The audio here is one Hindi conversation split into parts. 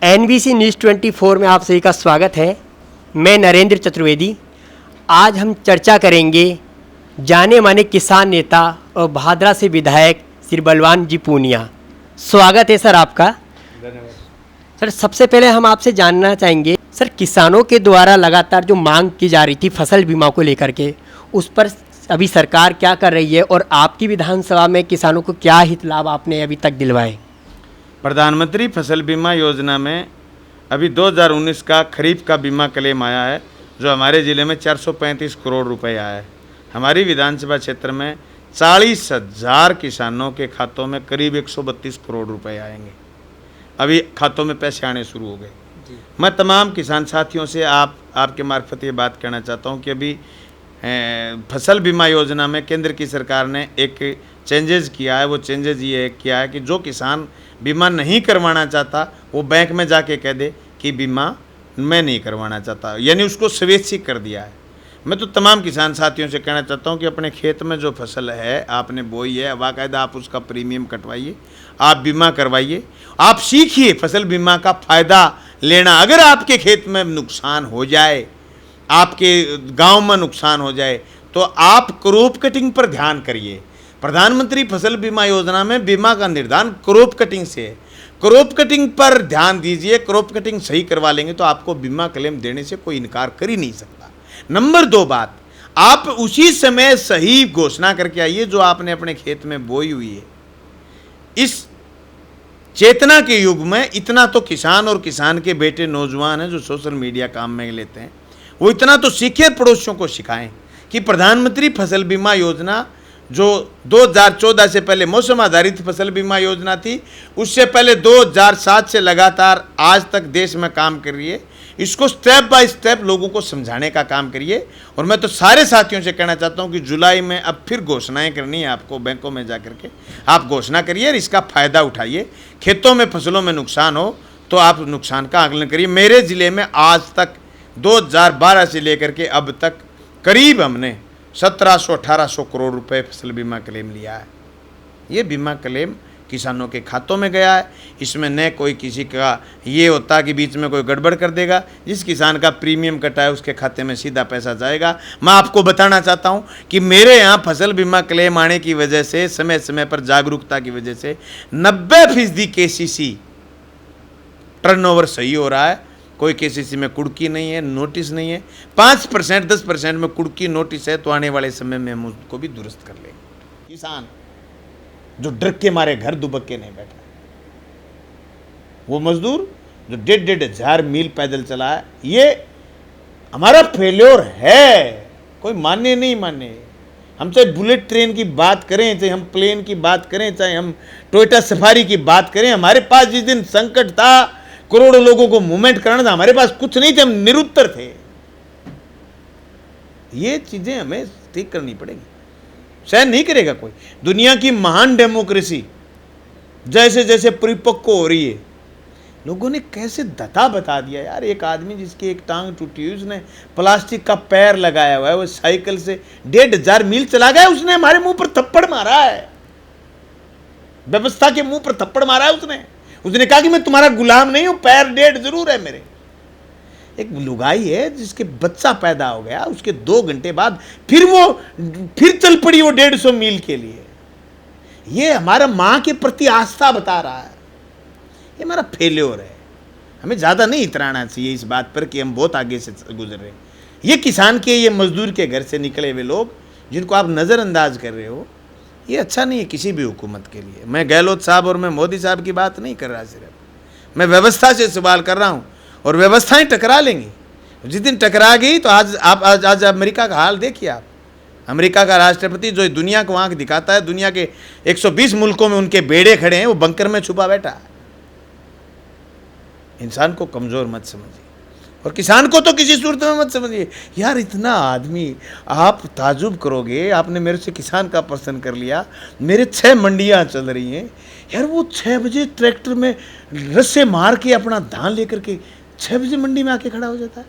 एनबीसी न्यूज़ 24 में आप सभी का स्वागत है। मैं नरेंद्र चतुर्वेदी। आज हम चर्चा करेंगे जाने माने किसान नेता और भादरा से विधायक श्री बलवान जी पूनिया। स्वागत है सर आपका। धन्यवाद। सर सबसे पहले हम आपसे जानना चाहेंगे सर, किसानों के द्वारा लगातार जो मांग की जा रही थी फसल बीमा को लेकर के, उस पर अभी सरकार क्या कर रही है और आपकी विधानसभा में किसानों को क्या हित लाभ आपने अभी तक दिलवाए? प्रधानमंत्री फसल बीमा योजना में अभी 2019 का खरीफ का बीमा क्लेम आया है, जो हमारे ज़िले में 435 करोड़ रुपए आया है। हमारी विधानसभा क्षेत्र में 40,000 किसानों के खातों में करीब 132 करोड़ रुपए आएंगे। अभी खातों में पैसे आने शुरू हो गए। मैं तमाम किसान साथियों से आपके मार्फत ये बात कहना चाहता हूँ कि अभी फसल बीमा योजना में केंद्र की सरकार ने एक चेंजेस किया है। वो चेंजेस ये किया है कि जो किसान बीमा नहीं करवाना चाहता वो बैंक में जाके कह दे कि बीमा मैं नहीं करवाना चाहता, यानी उसको स्वैच्छिक कर दिया है। मैं तो तमाम किसान साथियों से कहना चाहता हूँ कि अपने खेत में जो फसल है आपने बोई है, बाकायदा आप उसका प्रीमियम कटवाइए, आप बीमा करवाइए, आप सीखिए फसल बीमा का फ़ायदा लेना। अगर आपके खेत में नुकसान हो जाए, आपके गांव में नुकसान हो जाए, तो आप क्रॉप कटिंग पर ध्यान करिए। प्रधानमंत्री फसल बीमा योजना में बीमा का निर्धारण क्रॉप कटिंग से है। क्रॉप कटिंग पर ध्यान दीजिए। क्रॉप कटिंग सही करवा लेंगे तो आपको बीमा क्लेम देने से कोई इनकार कर ही नहीं सकता। नंबर 2 बात, आप उसी समय सही घोषणा करके आइए जो आपने अपने खेत में बोई हुई है। इस चेतना के युग में इतना तो किसान और किसान के बेटे नौजवान हैं जो सोशल मीडिया काम में लेते हैं, वो इतना तो सीखे, पड़ोसियों को सिखाएं कि प्रधानमंत्री फसल बीमा योजना जो 2014 से पहले मौसम आधारित फसल बीमा योजना थी, उससे पहले 2007 से लगातार आज तक देश में काम कर रही है। इसको स्टेप बाय स्टेप लोगों को समझाने का काम करिए। और मैं तो सारे साथियों से कहना चाहता हूं कि जुलाई में अब फिर घोषणाएं करनी है आपको, बैंकों में जा करके आप घोषणा करिए और इसका फ़ायदा उठाइए। खेतों में फसलों में नुकसान हो तो आप नुकसान का आकलन करिए। मेरे ज़िले में आज तक 2012 से लेकर के अब तक करीब हमने 1700-1800 करोड़ रुपए फसल बीमा क्लेम लिया है। ये बीमा क्लेम किसानों के खातों में गया है। इसमें न कोई किसी का ये होता कि बीच में कोई गड़बड़ कर देगा। जिस किसान का प्रीमियम कटा है उसके खाते में सीधा पैसा जाएगा। मैं आपको बताना चाहता हूँ कि मेरे यहाँ फसल बीमा क्लेम आने की वजह से, समय समय पर जागरूकता की वजह से 90% KCC टर्नओवर सही हो रहा है। कोई KCC में कुड़की नहीं है, नोटिस नहीं है। 5% 10% में कुड़की नोटिस है तो आने वाले समय में हम उसको भी दुरुस्त कर लेंगे। किसान जो डर के मारे घर दुबक के नहीं बैठा, वो मजदूर जो 1,500 मील पैदल चला है, ये हमारा फेल्योर है। कोई माने नहीं माने, हम चाहे बुलेट ट्रेन की बात करें, चाहे हम प्लेन की बात करें, चाहे हम टोयोटा सफारी की बात करें, हमारे पास जिस दिन संकट था, करोड़ों लोगों को मूवमेंट करना था, हमारे पास कुछ नहीं थे, हम निरुत्तर थे। ये चीजें हमें ठीक करनी पड़ेगी, सहन नहीं करेगा कोई। दुनिया की महान डेमोक्रेसी जैसे जैसे परिपक्व हो रही है, लोगों ने कैसे धता बता दिया यार। एक आदमी जिसकी एक टांग टूटी हुई, उसने प्लास्टिक का पैर लगाया हुआ है, वो साइकिल से 1,500 मील चला गया, उसने हमारे मुंह पर थप्पड़ मारा है, व्यवस्था के मुंह पर थप्पड़ मारा है उसने कहा कि मैं तुम्हारा गुलाम नहीं हूं, पैर 1.5 जरूर है मेरे। एक लुगाई है जिसके बच्चा पैदा हो गया, उसके 2 घंटे बाद फिर चल पड़ी वो 150 मील के लिए। ये हमारा माँ के प्रति आस्था बता रहा है। ये हमारा फेल्योर है। हमें ज़्यादा नहीं इतराना चाहिए इस बात पर कि हम बहुत आगे से गुजर रहे हैं। ये किसान के, ये मजदूर के घर से निकले हुए लोग जिनको आप नज़रअंदाज कर रहे हो, ये अच्छा नहीं है किसी भी हुकूमत के लिए। मैं गहलोत साहब और मैं मोदी साहब की बात नहीं कर रहा, सिर्फ मैं व्यवस्था से सवाल कर रहा हूँ। और व्यवस्थाएं टकरा लेंगी। जिस दिन टकरा गई तो आज अमेरिका का हाल देखिए आप। अमेरिका का राष्ट्रपति जो दुनिया को आंख दिखाता है, दुनिया के 120 मुल्कों में उनके बेड़े खड़े हैं, वो बंकर में छुपा बैठा है। इंसान को कमज़ोर मत समझिए और किसान को तो किसी सूरत में मत समझिए। यार इतना आदमी, आप ताजुब करोगे, आपने मेरे से किसान का प्रश्न कर लिया। मेरे 6 मंडियाँ चल रही हैं यार, वो 6 बजे ट्रैक्टर में रस्से मार के अपना धान लेकर के 6 बजे मंडी में आके खड़ा हो जाता है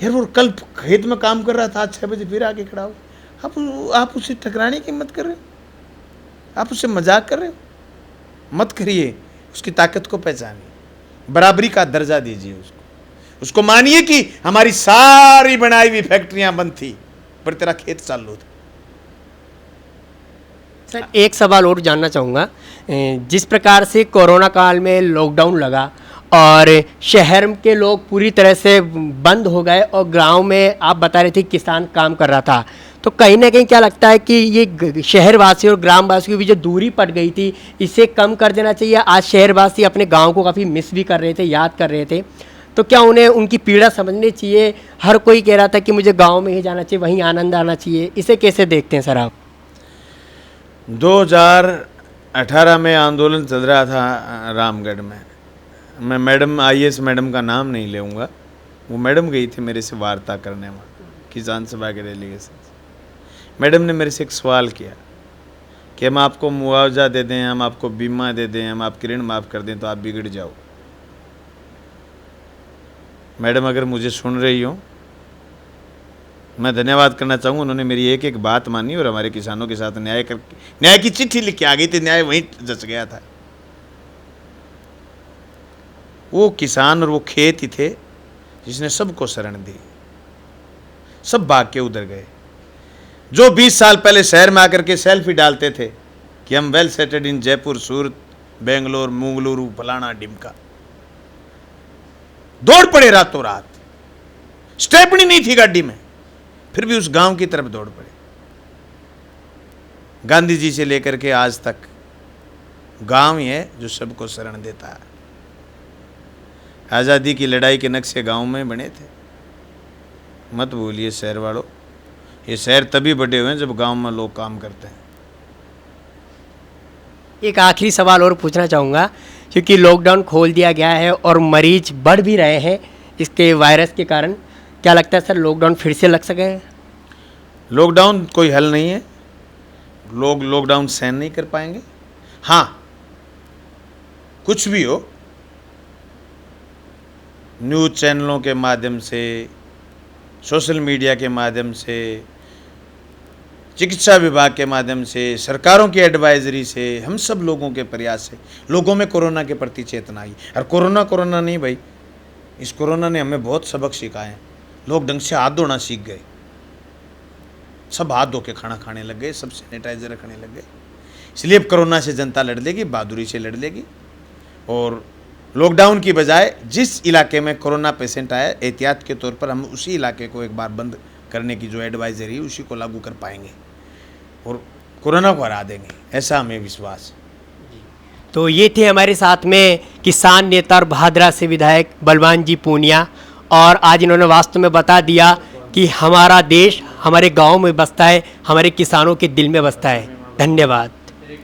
यार। वो कल खेत में काम कर रहा था, 6 बजे फिर आके खड़ा हो। आप उसे टकराने की हिम्मत कर रहे हो, आप उससे मजाक कर रहे हो। मत करिए, उसकी ताकत को पहचानिए। बराबरी का दर्जा दीजिए उसको मानिए कि हमारी सारी बनाई हुई फैक्ट्रियां बंद थी पर तेरा खेत चालू था। सर एक सवाल और जानना चाहूँगा, जिस प्रकार से कोरोना काल में लॉकडाउन लगा और शहर के लोग पूरी तरह से बंद हो गए और गांव में आप बता रहे थे किसान काम कर रहा था, तो कहीं ना कहीं क्या लगता है कि ये शहरवासियों और ग्रामवासियों की भी जो दूरी पड़ गई थी इसे कम कर देना चाहिए। आज शहरवासी अपने गांव को काफ़ी मिस भी कर रहे थे, याद कर रहे थे, तो क्या उन्हें उनकी पीड़ा समझनी चाहिए? हर कोई कह रहा था कि मुझे गाँव में ही जाना चाहिए, वहीं आनंद आना चाहिए, इसे कैसे देखते हैं सर आप? 2018 में आंदोलन चल रहा था रामगढ़ में। मैं मैडम IAS मैडम का नाम नहीं लेऊंगा, वो मैडम गई थी मेरे से वार्ता करने में किसान सभा के डेलीगेशन से। मैडम ने मेरे से एक सवाल किया कि हम आपको मुआवजा दे दें, हम आपको बीमा दे दें, हम आपकी ऋण माफ़ कर दें तो आप बिगड़ जाओ। मैडम अगर मुझे सुन रही हो, मैं धन्यवाद करना चाहूँगा, उन्होंने मेरी एक एक बात मानी और हमारे किसानों के साथ न्याय की चिट्ठी लिख के आ गई थी, न्याय वहीं जच गया था। वो किसान और वो खेत ही थे जिसने सबको शरण दी, सब भाग के उधर गए। जो 20 साल पहले शहर में आकर के सेल्फी डालते थे कि हम वेल सेटेड इन जयपुर, सूरत, बेंगलोर, मंगलुरु, फलाना डिमका, दौड़ पड़े रातों रात। स्टेपनी नहीं थी गाड़ी में, फिर भी उस गांव की तरफ दौड़ पड़े। गांधी जी से लेकर के आज तक गांव ही है जो सबको शरण देता है। आज़ादी की लड़ाई के नक्शे गांव में बने थे। मत भूलिए शहर वालों, ये शहर तभी बड़े हुए हैं जब गांव में लोग काम करते हैं। एक आखिरी सवाल और पूछना चाहूँगा, क्योंकि लॉकडाउन खोल दिया गया है और मरीज बढ़ भी रहे हैं इसके वायरस के कारण, क्या लगता है सर लॉकडाउन फिर से लग सके? लॉकडाउन कोई हल नहीं है, लोग लॉकडाउन सहन नहीं कर पाएंगे। हाँ, कुछ भी हो, न्यूज़ चैनलों के माध्यम से, सोशल मीडिया के माध्यम से, चिकित्सा विभाग के माध्यम से, सरकारों की एडवाइजरी से, हम सब लोगों के प्रयास से लोगों में कोरोना के प्रति चेतना आई। और कोरोना नहीं भाई, इस कोरोना ने हमें बहुत सबक सिखाए हैं। लोग ढंग से हाथ धोना सीख गए, सब हाथ धो के खाना खाने लग गए, सब सैनिटाइजर रखने लग गए। इसलिए अब कोरोना से जनता लड़ लेगी, बहादुरी से लड़ लेगी। और लॉकडाउन की बजाय जिस इलाके में कोरोना पेशेंट आया, एहतियात के तौर पर हम उसी इलाके को एक बार बंद करने की जो एडवाइजरी है उसी को लागू कर पाएंगे और कोरोना को हरा देंगे, ऐसा हमें विश्वास। तो ये थे हमारे साथ में किसान नेता और भादरा से विधायक बलवान जी पूनिया, और आज इन्होंने वास्तव में बता दिया कि हमारा देश हमारे गांव में बसता है, हमारे किसानों के दिल में बसता है। धन्यवाद।